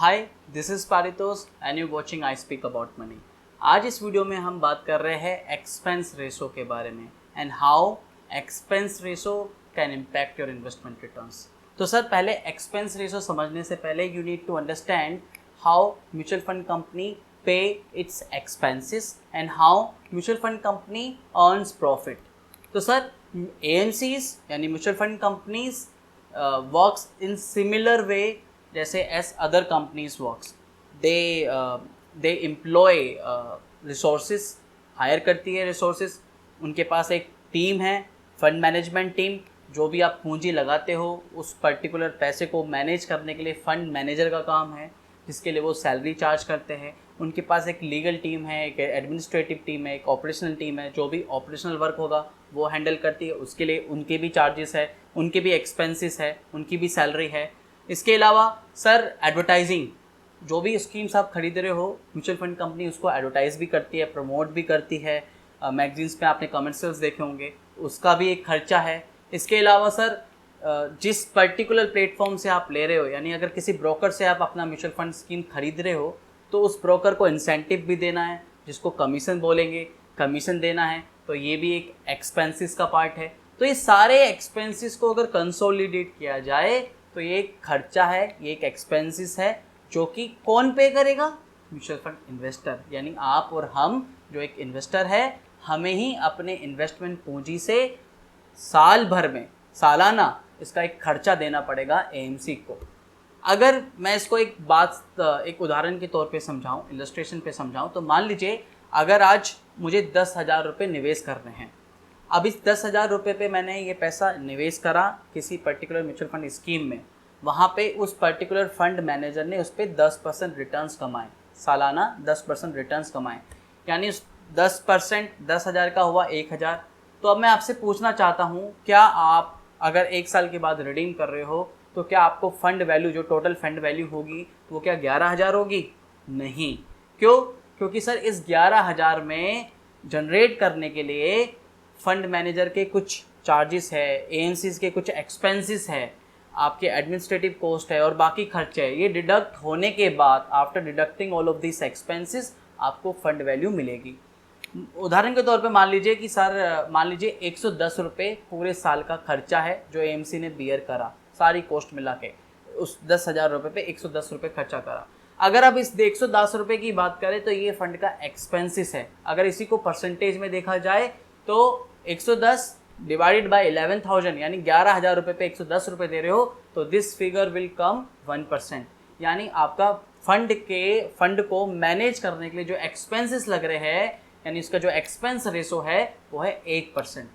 Hi, this is Paritosh and you watching I speak about money. आज इस video में हम बात कर रहे हैं एक्सपेंस रेशो के बारे में and how expense ratio can impact your investment returns. तो सर, पहले एक्सपेंस रेशो समझने से पहले you need to understand how mutual fund company pay its expenses and how mutual fund company earns profit. तो sir, AMCs यानी mutual fund companies works in similar way जैसे as other companies works. They employ resources, hire करती है resources. उनके पास एक team है, fund management team. जो भी आप पूंजी लगाते हो उस पर्टिकुलर पैसे को मैनेज करने के लिए फंड मैनेजर का काम है, जिसके लिए वो सैलरी चार्ज करते हैं। उनके पास एक लीगल टीम है, एक एडमिनिस्ट्रेटिव टीम है, एक ऑपरेशनल टीम है। जो भी ऑपरेशनल वर्क होगा वो हैंडल करती है, उसके लिए उनके भी चार्जेस है, उनके भी एक्सपेंसेस है, उनकी भी सैलरी है। इसके अलावा सर, एडवर्टाइजिंग, जो भी स्कीम्स आप खरीद रहे हो म्यूचुअल फंड कंपनी उसको एडवर्टाइज भी करती है, प्रमोट भी करती है। मैगजीन्स पे आपने कमर्शियल्स देखे होंगे, उसका भी एक खर्चा है। इसके अलावा सर, जिस पर्टिकुलर प्लेटफॉर्म से आप ले रहे हो, यानी अगर किसी ब्रोकर से आप अपना म्यूचुअल फंड स्कीम खरीद रहे हो तो उस ब्रोकर को इंसेंटिव भी देना है, जिसको कमीशन बोलेंगे, कमीशन देना है। तो ये भी एक एक्सपेंसेस का पार्ट है। तो ये सारे एक्सपेंसेस को अगर कंसोलिडेट किया जाए तो ये एक खर्चा है, ये एक एक्सपेंसेस है, जो कि कौन पे करेगा? म्यूचुअल फंड इन्वेस्टर, यानी आप और हम जो एक इन्वेस्टर है, हमें ही अपने इन्वेस्टमेंट पूंजी से साल भर में सालाना इसका एक खर्चा देना पड़ेगा एएमसी को। अगर मैं इसको एक उदाहरण के तौर पे समझाऊं, इलस्ट्रेशन पे समझाऊं, तो मान लीजिए अगर आज मुझे 10,000 रुपये निवेश करने हैं। अब इस 10,000 रुपये पे मैंने ये पैसा निवेश करा किसी पर्टिकुलर म्यूचुअल फंड स्कीम में। वहाँ पे उस पर्टिकुलर फंड मैनेजर ने उस पर 10% रिटर्न्स कमाए, सालाना 10% रिटर्न्स कमाए, यानी उस 10%, 10,000 का हुआ 1,000। तो अब मैं आपसे पूछना चाहता हूँ, क्या आप अगर 1 साल के बाद रिडीम कर रहे हो तो क्या आपको फंड वैल्यू, जो टोटल फंड वैल्यू होगी, वो क्या 11,000 होगी? नहीं। क्यों? क्योंकि सर, इस 11,000 में जनरेट करने के लिए फंड मैनेजर के कुछ चार्जेस है, एएमसीज के कुछ एक्सपेंसेस है, आपके एडमिनिस्ट्रेटिव कॉस्ट है और बाकी खर्चे है। ये डिडक्ट होने के बाद, after deducting all of this expenses, आपको फंड वैल्यू मिलेगी। उदाहरण के तौर पे मान लीजिए कि सर, मान लीजिए 110 रुपये पूरे साल का खर्चा है जो एएमसी ने बियर करा, सारी कॉस्ट मिला के उस 10,000 रुपये पे 110 रुपये खर्चा करा। अगर अब इस 110 रुपये की बात करें तो ये फंड का एक्सपेंसेस है। अगर इसी को परसेंटेज में देखा जाए तो 110 डिवाइडेड बाय 11,000, यानी 11,000 रुपये पे 110 रुपये दे रहे हो, तो दिस फिगर विल कम 1%। यानी आपका फंड को मैनेज करने के लिए जो एक्सपेंसेस लग रहे हैं, यानी इसका जो एक्सपेंस रेशो है वो है 1%।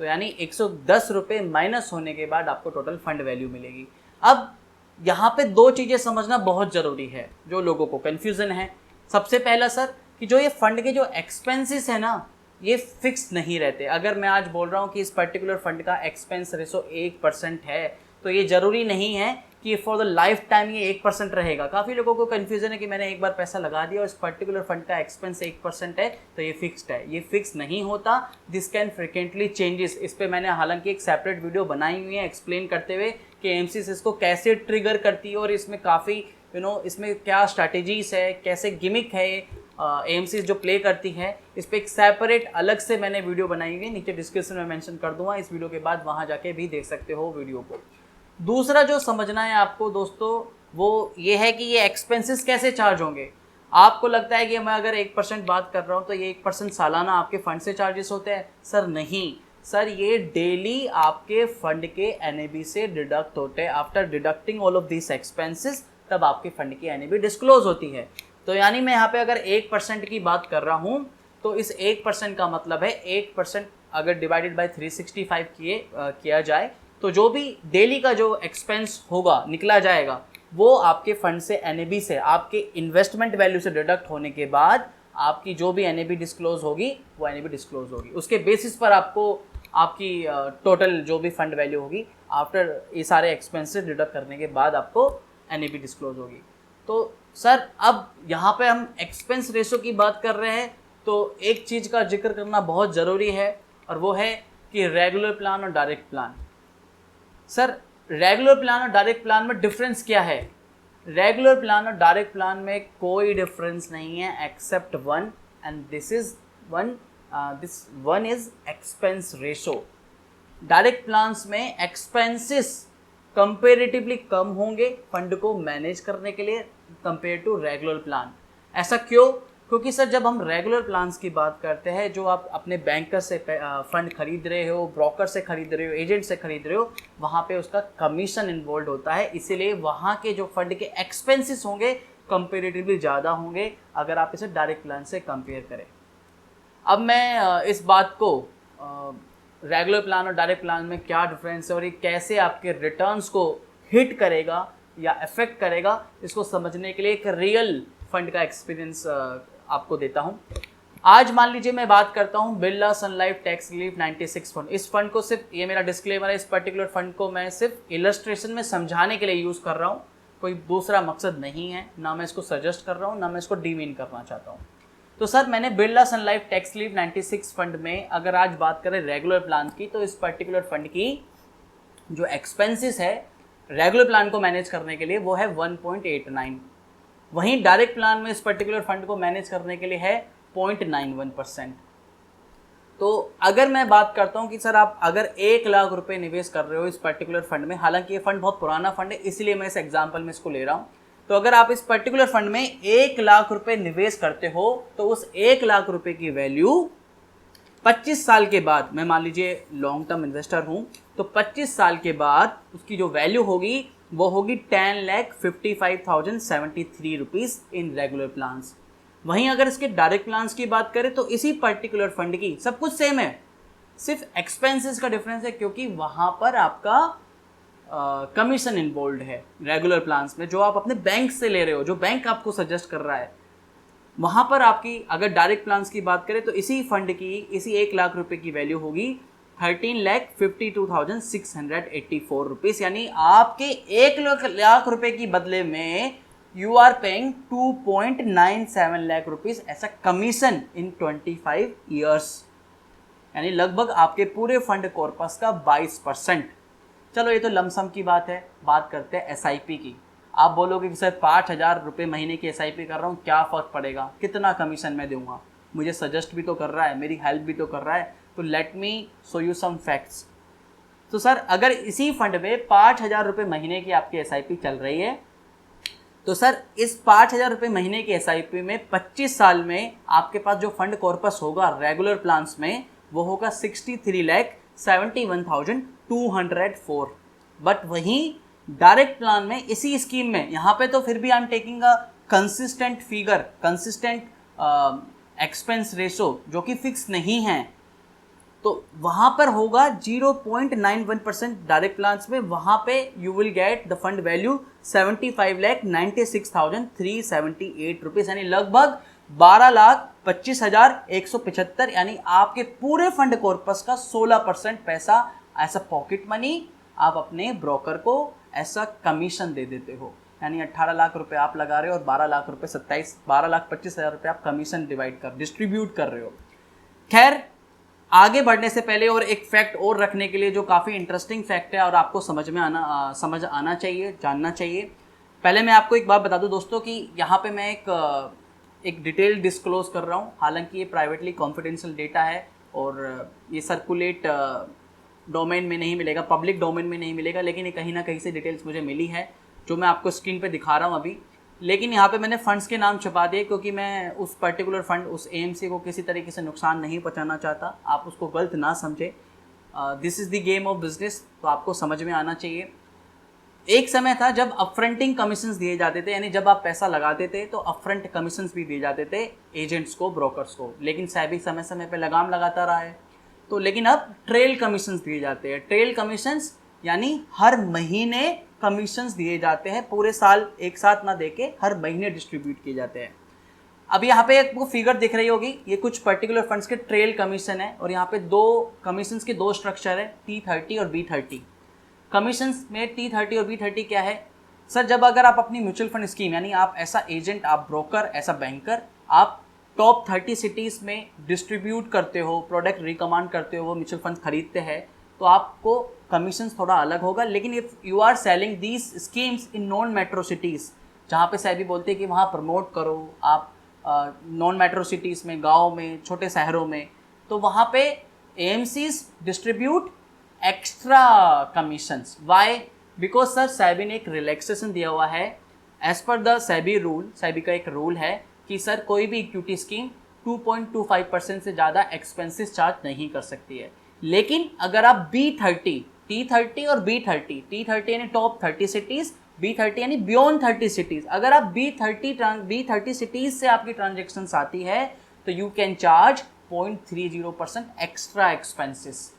तो यानी 110 रुपये माइनस होने के बाद आपको टोटल फंड वैल्यू मिलेगी। अब यहाँ पे 2 चीज़ें समझना बहुत ज़रूरी है, जो लोगों को कन्फ्यूज़न है। सबसे पहला सर, कि जो ये फंड के जो एक्सपेंसेस है ना, ये फिक्स नहीं रहते। अगर मैं आज बोल रहा हूँ कि इस पर्टिकुलर फंड का एक्सपेंस रेशो 1% है, तो ये ज़रूरी नहीं है कि फॉर द लाइफ टाइम ये 1% रहेगा। काफ़ी लोगों को कन्फ्यूज़न है कि मैंने एक बार पैसा लगा दिया और इस पर्टिकुलर फंड का एक्सपेंस 1% है तो ये फिक्स्ड है। ये फिक्स नहीं होता, दिस कैन फ्रिक्वेंटली चेंजेस। इस पर मैंने हालांकि एक सेपरेट वीडियो बनाई हुई है एक्सप्लेन करते हुए कि एएमसीज इसको कैसे ट्रिगर करती है और इसमें काफ़ी इसमें क्या स्ट्रैटेजीज है, कैसे गिमिक है एएमसीज जो प्ले करती है। इस पर एक सेपरेट अलग से मैंने वीडियो बनाई हुई है, नीचे डिस्क्रिप्शन में मेंशन कर दूंगा इस वीडियो के बाद, वहाँ जाके भी देख सकते हो वीडियो को। दूसरा जो समझना है आपको दोस्तों, वो ये है कि ये एक्सपेंसेस कैसे चार्ज होंगे। आपको लगता है कि मैं अगर 1% बात कर रहा हूँ तो ये 1% सालाना आपके फंड से चार्जेस होते हैं? सर नहीं सर, ये डेली आपके फंड के एनएबी से डिडक्ट होते हैं। After deducting all of this expenses, तब आपके फंड की एनएबी डिस्क्लोज होती है। तो यानी मैं यहाँ पे अगर 1% की बात कर रहा हूँ तो इस 1% का मतलब है 1% अगर डिवाइडेड बाय 365 किया जाए तो जो भी डेली का जो एक्सपेंस होगा, निकला जाएगा, वो आपके फंड से, एनएबी से, आपके इन्वेस्टमेंट वैल्यू से डिडक्ट होने के बाद आपकी जो भी एनएबी डिस्क्लोज होगी वो एनएबी डिस्क्लोज होगी। उसके बेसिस पर आपको आपकी टोटल जो भी फंड वैल्यू होगी आफ्टर ये सारे एक्सपेंसेस डिडक्ट करने के बाद आपको एनएबी डिस्क्लोज होगी। तो सर, अब यहाँ पे हम एक्सपेंस रेशो की बात कर रहे हैं तो एक चीज़ का जिक्र करना बहुत ज़रूरी है और वो है कि रेगुलर प्लान और direct plan. Sir, regular plan और डायरेक्ट प्लान में डिफरेंस क्या है? रेगुलर प्लान और डायरेक्ट प्लान में कोई डिफरेंस नहीं है except one, and this one is expense ratio. Direct plans में एक्सपेंसेस कंपेरेटिवली कम होंगे फंड को मैनेज करने के लिए कंपेयर टू रेगुलर प्लान। ऐसा क्यों? क्योंकि सर जब हम रेगुलर प्लान्स की बात करते हैं, जो आप अपने बैंकर से फंड खरीद रहे हो, ब्रोकर से खरीद रहे हो, एजेंट से खरीद रहे हो, वहाँ पे उसका कमीशन इन्वॉल्व होता है, इसीलिए वहाँ के जो फंड के एक्सपेंसेस होंगे कंपेरेटिवली ज़्यादा होंगे अगर आप इसे डायरेक्ट प्लान से कंपेयर करें। अब मैं इस बात को रेगुलर प्लान और डायरेक्ट प्लान में क्या डिफरेंस है और ये कैसे आपके रिटर्न्स को हिट करेगा या अफेक्ट करेगा, इसको समझने के लिए एक रियल फंड का एक्सपीरियंस आपको देता हूं। आज मान लीजिए मैं बात करता हूं बिरला सन लाइफ टैक्स रिलीफ 96 फंड। इस फंड को सिर्फ, ये मेरा डिस्क्लेमर है, इस पर्टिकुलर फंड को मैं सिर्फ इलस्ट्रेशन में समझाने के लिए यूज़ कर रहा हूँ, कोई दूसरा मकसद नहीं है, ना मैं इसको सजेस्ट कर रहा हूँ, ना मैं इसको डीमीन करना चाहता हूँ। तो सर मैंने बिरला सन लाइफ टैक्स रिलीफ 96 फंड में अगर आज बात करें रेगुलर प्लान की, तो इस पर्टिकुलर फंड की जो एक्सपेंसेस है रेगुलर प्लान को मैनेज करने के लिए वो है 1.89। वहीं डायरेक्ट प्लान में इस पर्टिकुलर फंड को मैनेज करने के लिए है 0.91%। तो अगर मैं बात करता हूं कि सर आप अगर 1 लाख रुपए निवेश कर रहे हो इस पर्टिकुलर फंड में, हालांकि ये फंड बहुत पुराना फंड है इसलिए मैं इस एग्जांपल में इसको ले रहा हूं, तो अगर आप इस पर्टिकुलर फंड में 1 लाख रुपए निवेश करते हो तो उस 1 लाख रुपए की वैल्यू 25 साल के बाद, मैं मान लीजिए लॉन्ग टर्म इन्वेस्टर हूं, तो 25 साल के बाद उसकी जो वैल्यू होगी वो होगी 10,55,073 रुपीज़ इन रेगुलर प्लान्स। वहीं अगर इसके डायरेक्ट प्लान्स की बात करें तो इसी पर्टिकुलर फंड की सब कुछ सेम है, सिर्फ एक्सपेंसेस का डिफरेंस है, क्योंकि वहाँ पर आपका कमीशन इन्वॉल्व है रेगुलर प्लान्स में, जो आप अपने बैंक से ले रहे हो, जो बैंक आपको सजेस्ट कर रहा है। वहाँ पर आपकी अगर डायरेक्ट प्लान्स की बात करें तो इसी फंड की, इसी 1 लाख रुपए की वैल्यू होगी 13,52,684 रुपीज़, यानी आपके 1 लाख रुपए की बदले में you are paying 2.97 lakh rupees ऐसा कमीशन इन 25 ईयर्स, यानी लगभग आपके पूरे फंड कॉर्पस का 22%। चलो ये तो लमसम की बात है, बात करते हैं एसआईपी की। आप बोलोगे कि सर 5,000 रुपये महीने की एसआईपी कर रहा हूँ, क्या फ़र्क पड़ेगा, कितना कमीशन मैं दूंगा, मुझे सजेस्ट भी तो कर रहा है, मेरी हेल्प भी तो कर रहा है, तो let me show you some facts. तो सर अगर इसी फंड में 5,000 रुपये महीने की आपकी एसआईपी चल रही है, तो सर इस 5,000 रुपये महीने की एसआईपी में 25 साल में आपके पास जो फंड कॉर्पस होगा रेगुलर प्लान्स में वो होगा 63,71,204। बट वहीं डायरेक्ट प्लान में इसी स्कीम में यहाँ पे तो फिर भी I am taking a consistent figure, consistent expense ratio जो कि फिक्स नहीं है, तो वहाँ पर होगा 0.91% डायरेक्ट प्लान्स में। वहाँ पे you will get the fund value 75,96,378 rupees, यानी लगभग 12,25,175, यानी आपके पूरे फंड कॉर्पस का 16% पैसा ऐसा पॉकेट मनी आप अपने ब्रोकर को ऐसा कमीशन दे देते हो, यानी 18 लाख रुपए आप लगा रहे हो और 12 लाख रुपए 12,25,000 रुपये आप कमीशन डिस्ट्रीब्यूट कर रहे हो। खैर आगे बढ़ने से पहले और एक फैक्ट और रखने के लिए जो काफ़ी इंटरेस्टिंग फैक्ट है और आपको समझ आना चाहिए, जानना चाहिए। पहले मैं आपको एक बात बता दूं दोस्तों कि यहाँ पे मैं एक डिटेल डिस्क्लोज कर रहा हूँ, हालांकि ये प्राइवेटली कॉन्फिडेंशियल डेटा है और ये सर्कुलेट डोमेन में नहीं मिलेगा, पब्लिक डोमेन में नहीं मिलेगा, लेकिन ये कहीं ना कहीं से डिटेल्स मुझे मिली है जो मैं आपको स्क्रीन पे दिखा रहा हूँ अभी। लेकिन यहाँ पे मैंने फंड्स के नाम छुपा दिए क्योंकि मैं उस पर्टिकुलर फंड, उस एएमसी को किसी तरीके से नुकसान नहीं पहुँचाना चाहता, आप उसको गलत ना समझे। This is the game of business, तो आपको समझ में आना चाहिए। एक समय था जब अपफ्रंटिंग कमीशंस दिए जाते थे, यानी जब आप पैसा लगाते थे तो अपफ्रंट कमीशंस भी दिए जाते थे एजेंट्स को, ब्रोकर्स को, लेकिन सेबी समय समय पे लगाम लगाता रहा है, तो लेकिन अब ट्रेल कमीशंस दिए जाते हैं। ट्रेल कमीशंस यानी हर महीने कमीशंस दिए जाते हैं, पूरे साल एक साथ ना देके हर महीने डिस्ट्रीब्यूट किए जाते हैं। अब यहाँ पे एक फिगर दिख रही होगी, ये कुछ पर्टिकुलर फंड्स के ट्रेल कमीशन है और यहाँ पे दो कमीशंस के दो स्ट्रक्चर है, T30 और B30। कमीशंस में T30 और B30 क्या है सर? जब अगर आप अपनी म्यूचुअल फंड स्कीम, यानी आप ऐसा एजेंट, आप ब्रोकर, ऐसा बैंकर, आप टॉप 30 सिटीज़ में डिस्ट्रीब्यूट करते हो, प्रोडक्ट रिकमेंड करते हो, वो म्यूचुअल फंड खरीदते हैं, तो आपको कमीशंस थोड़ा अलग होगा। लेकिन if you are selling these schemes in non metro cities, जहाँ पे सेबी बोलते हैं कि वहाँ प्रमोट करो आप नॉन मेट्रो सिटीज़ में, गाँव में, छोटे शहरों में, तो वहाँ पे AMCs distribute extra commissions. Why? Because sir SEBI ने एक रिलैक्सेशन दिया हुआ है as per the SEBI rule. SEBI का एक रूल है कि सर कोई भी इक्विटी स्कीम 2.25% से ज़्यादा एक्सपेंसेस चार्ज नहीं कर सकती है। लेकिन अगर आप B30, T30 और B30, T30 यानी टॉप 30 सिटीज़, B30 यानी बियॉन्ड 30 सिटीज़, अगर आप B30 सिटीज़ से आपकी ट्रांजेक्शन्स आती है तो you can charge 0.30% extra expenses.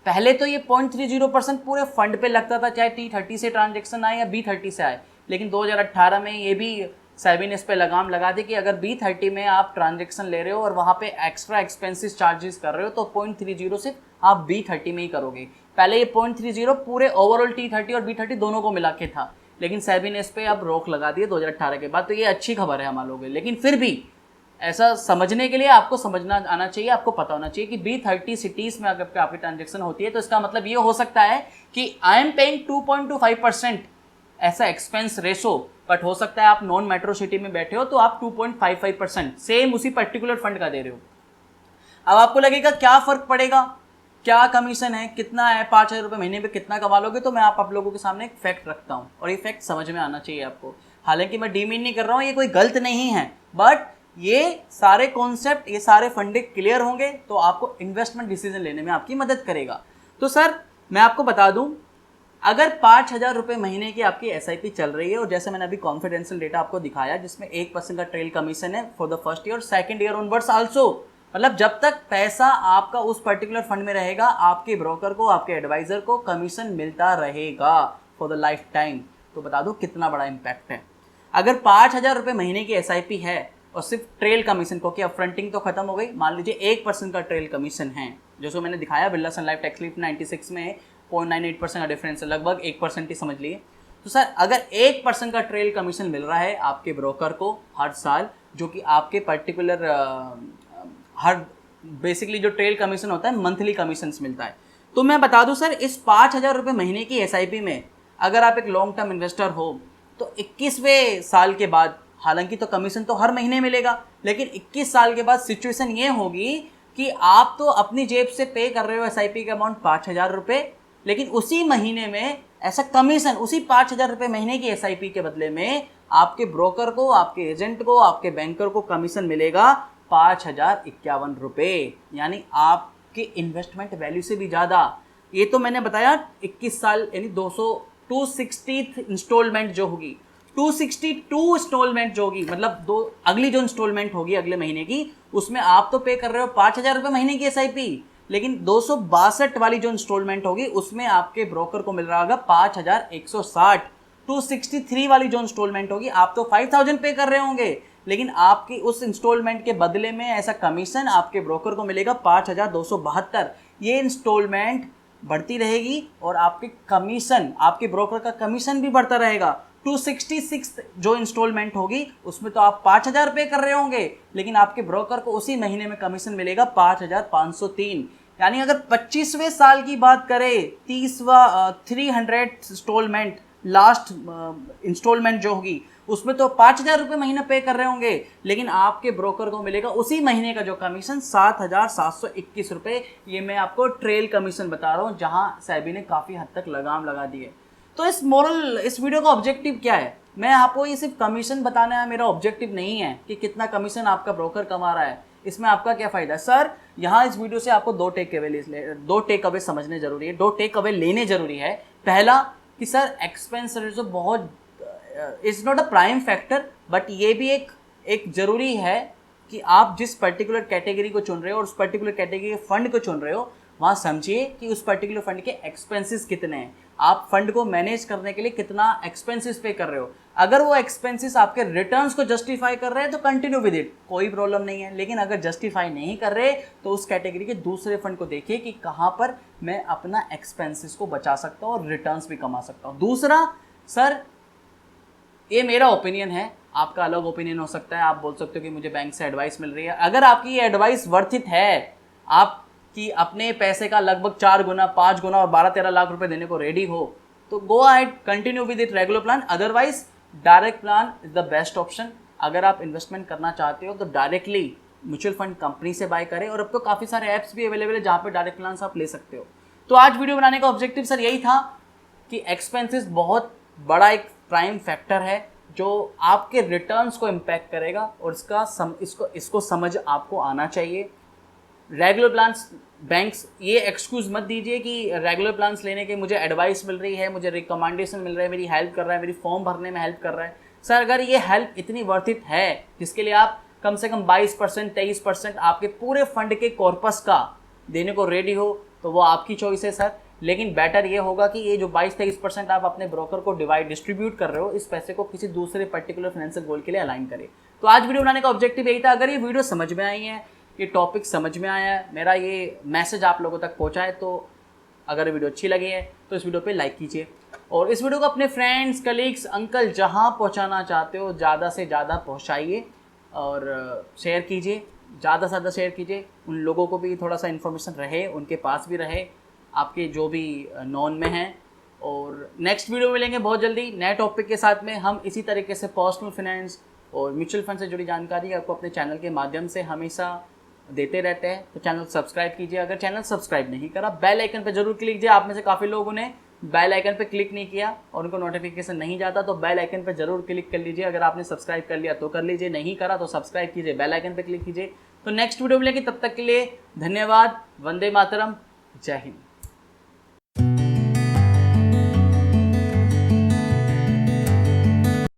पहले तो ये 0.30% पूरे फंड पे लगता था, चाहे T30 से ट्रांजेक्शन आए या B30 से आए। लेकिन 2018 में ये भी सेबी ने इस पे लगाम लगा दी कि अगर B30 में आप ट्रांजेक्शन ले रहे हो और वहाँ पे एक्स्ट्रा एक्सपेंसेस चार्जेस कर रहे हो तो 0.30 सिर्फ आप B30 में ही करोगे। पहले ये 0.30 पूरे ओवरऑल T30 और B30 दोनों को मिला के था, लेकिन सेबी ने इस पर अब रोक लगा दी है 2018 के बाद। तो ये अच्छी खबर है हमारे लोगों के, लेकिन फिर भी ऐसा समझने के लिए आपको समझना आना चाहिए, आपको पता होना चाहिए कि B30 सिटीज़ में अगर आपकी ट्रांजेक्शन होती है तो इसका मतलब ये हो सकता है कि आई एम पेइंग 2.25% ऐसा एक्सपेंस रेशो, बट हो सकता है आप नॉन मेट्रो सिटी में बैठे हो तो आप 2.55% सेम उसी पर्टिकुलर फंड का दे रहे हो। अब आपको लगेगा क्या फ़र्क पड़ेगा, क्या कमीशन है, कितना है, 5,000 रुपये महीने पे कितना कमा लोगे। तो मैं आप लोगों के सामने एक फैक्ट रखता हूँ और ये फैक्ट समझ में आना चाहिए आपको। हालांकि मैं डीमीन नहीं कर रहा हूँ, ये कोई गलत नहीं है, बट ये सारे कॉन्सेप्ट, ये सारे फंडे क्लियर होंगे तो आपको इन्वेस्टमेंट डिसीजन लेने में आपकी मदद करेगा। तो सर मैं आपको बता दूं, अगर 5,000 रुपये महीने की आपकी SIP चल रही है और जैसे मैंने अभी कॉन्फिडेंशियल डेटा आपको दिखाया जिसमें 1% का ट्रेल कमीशन है for the first year, second year onwards also, मतलब जब तक पैसा आपका उस पर्टिकुलर फंड में रहेगा आपके ब्रोकर को, आपके एडवाइजर को कमीशन मिलता रहेगा फॉर द लाइफ टाइम। तो बता दो कितना बड़ा इम्पैक्ट है। अगर 5,000 रुपये महीने की SIP है और सिर्फ ट्रेल कमीशन को, कि अब फ्रंटिंग तो खत्म हो गई, मान लीजिए 1% का ट्रेल कमीशन है, जैसे मैंने दिखाया बिरला सन लाइफ टैक्स लीफ 96 में 0.98% का डिफरेंस है, लगभग 1% ही समझ लिए। तो सर अगर 1% का ट्रेल कमीशन मिल रहा है आपके ब्रोकर को हर साल, जो कि आपके पर्टिकुलर हर बेसिकली जो ट्रेल कमीशन होता है मंथली कमीशंस मिलता है, तो मैं बता दूं सर इस 5,000 रुपये महीने की SIP में अगर आप एक लॉन्ग टर्म इन्वेस्टर हो तो 21वें साल के बाद, हालांकि तो कमीशन तो हर महीने मिलेगा, लेकिन 21 साल के बाद सिचुएशन ये होगी कि आप तो अपनी जेब से पे कर रहे हो SIP का अमाउंट 5,000 रुपये, लेकिन उसी महीने में ऐसा कमीशन उसी 5,000 रुपये महीने की SIP के बदले में आपके ब्रोकर को, आपके एजेंट को, आपके बैंकर को कमीशन मिलेगा 5,051 रुपये, यानी आपके इन्वेस्टमेंट वैल्यू से भी ज़्यादा। ये तो मैंने बताया 21 साल यानी 260 इंस्टॉलमेंट जो होगी, 262 इंस्टॉलमेंट जो होगी, मतलब अगली जो इंस्टॉलमेंट होगी अगले महीने की, उसमें आप तो पे कर रहे हो 5,000 रुपये महीने की SIP, लेकिन 262 वाली जो इंस्टॉलमेंट होगी उसमें आपके ब्रोकर को मिल रहा होगा 5,160। 263 वाली जो इंस्टॉलमेंट होगी आप तो 5,000 पे कर रहे होंगे, लेकिन आपकी उस इंस्टॉलमेंट के बदले में ऐसा कमीशन आपके ब्रोकर को मिलेगा 5,272। ये इंस्टॉलमेंट बढ़ती रहेगी और आपके कमीशन, आपके ब्रोकर का कमीशन भी बढ़ता रहेगा। 266 जो इंस्टॉलमेंट होगी उसमें तो आप 5,000 पे कर रहे होंगे, लेकिन आपके ब्रोकर को उसी महीने में कमीशन मिलेगा 5,503। यानी अगर 25वें साल की बात करें, 300 इंस्टॉलमेंट, लास्ट इंस्टॉलमेंट जो होगी उसमें तो 5,000 रुपये महीना पे कर रहे होंगे, लेकिन आपके ब्रोकर को मिलेगा उसी महीने का जो कमीशन 7,721 रुपये। ये मैं आपको ट्रेल कमीशन बता रहा हूँ जहाँ सेबी ने काफ़ी हद तक लगाम लगा दी है। तो इस वीडियो का ऑब्जेक्टिव क्या है? मैं आपको ये सिर्फ कमीशन बताना है, मेरा ऑब्जेक्टिव नहीं है कि कितना कमीशन आपका ब्रोकर कमा रहा है, इसमें आपका क्या फ़ायदा है। सर यहाँ इस वीडियो से आपको दो टेक अवे समझने जरूरी है, 2 टेक अवे लेने जरूरी है। पहला कि सर एक्सपेंस रेशो बहुत is not a prime factor, but ये भी एक ज़रूरी है कि आप जिस पर्टिकुलर कैटेगरी को चुन रहे हो और उस पर्टिकुलर कैटेगरी के फंड को चुन रहे हो, वहाँ समझिए कि उस पर्टिकुलर फंड के एक्सपेंसेस कितने हैं, आप फंड को मैनेज करने के लिए कितना एक्सपेंसेस पे कर रहे हो। अगर वो एक्सपेंसेस आपके रिटर्न्स को जस्टिफाई कर रहे हैं तो कंटिन्यू विद इट, कोई प्रॉब्लम नहीं है। लेकिन अगर जस्टिफाई नहीं कर रहे तो उस कैटेगरी के दूसरे फंड को देखिए कि कहाँ पर मैं अपना एक्सपेंसेस को बचा सकता हूँ और रिटर्न्स भी कमा सकता हूँ। दूसरा, सर ये मेरा ओपिनियन है, आपका अलग ओपिनियन हो सकता है, आप बोल सकते हो कि मुझे बैंक से एडवाइस मिल रही है। अगर आपकी ये एडवाइस वर्थ इट है, आपकी अपने पैसे का लगभग 4 गुना 5 गुना और 12-13 लाख रुपए देने को रेडी हो, तो go ahead, continue with it regular plan. Otherwise direct plan is the best option. अगर आप इन्वेस्टमेंट करना चाहते हो तो डायरेक्टली म्यूचुअल फंड कंपनी से बाय करें, और अब तो काफ़ी सारे ऐप्स भी अवेलेबल है जहाँ पे डायरेक्ट प्लान आप ले सकते हो। तो आज वीडियो बनाने का ऑब्जेक्टिव सर यही था कि एक्सपेंसेस बहुत बड़ा एक प्राइम फैक्टर है जो आपके रिटर्न्स को इम्पैक्ट करेगा, और इसको समझ आपको आना चाहिए। रेगुलर प्लान्स, बैंक्स ये एक्सक्यूज़ मत दीजिए कि रेगुलर प्लान्स लेने के मुझे एडवाइस मिल रही है, मुझे रिकमेंडेशन मिल रहा है, मेरी हेल्प कर रहा है, मेरी फॉर्म भरने में हेल्प कर रहा है। सर अगर ये हेल्प इतनी वर्थ इट है जिसके लिए आप कम से कम 22% 23% आपके पूरे फंड के कॉर्पस का देने को रेडी हो, तो वो आपकी चॉइस है सर। लेकिन बेटर ये होगा कि ये जो 22-23% आप अपने ब्रोकर को डिस्ट्रीब्यूट कर रहे हो, इस पैसे को किसी दूसरे पर्टिकुलर फाइनेंशियल गोल के लिए अलाइन करें। तो आज वीडियो बनाने का ऑब्जेक्टिव यही था। अगर ये वीडियो समझ में आई है, ये टॉपिक समझ में आया है, मेरा ये मैसेज आप लोगों तक पहुंचा है, तो अगर वीडियो अच्छी लगी है तो इस वीडियो पे लाइक कीजिए, और इस वीडियो को अपने फ्रेंड्स, कलीग्स, अंकल जहां पहुंचाना चाहते हो ज़्यादा से ज़्यादा पहुंचाइए, और शेयर कीजिए, ज़्यादा से ज़्यादा शेयर कीजिए। उन लोगों को भी थोड़ा सा इन्फॉर्मेशन रहे, उनके पास भी रहे, आपके जो भी नॉन में हैं। और नेक्स्ट वीडियो मिलेंगे बहुत जल्दी नए टॉपिक के साथ में। हम इसी तरीके से पर्सनल फाइनेंस और म्यूचुअल फंड से जुड़ी जानकारी आपको अपने चैनल के माध्यम से हमेशा देते रहते हैं। तो चैनल सब्सक्राइब कीजिए। अगर चैनल सब्सक्राइब नहीं करा, बेल आइकन पर जरूर क्लिक कीजिए। आप में से काफ़ी लोगों ने बेल आइकन पे क्लिक नहीं किया और उनको नोटिफिकेशन नहीं जाता, तो बेल आइकन पे जरूर क्लिक कर लीजिए। अगर आपने सब्सक्राइब कर लिया तो कर लीजिए, नहीं करा तो सब्सक्राइब कीजिए, बेल आइकन पे क्लिक कीजिए। तो नेक्स्ट वीडियो मिलेगी, तब तक के लिए धन्यवाद। वंदे मातरम, जय हिंद।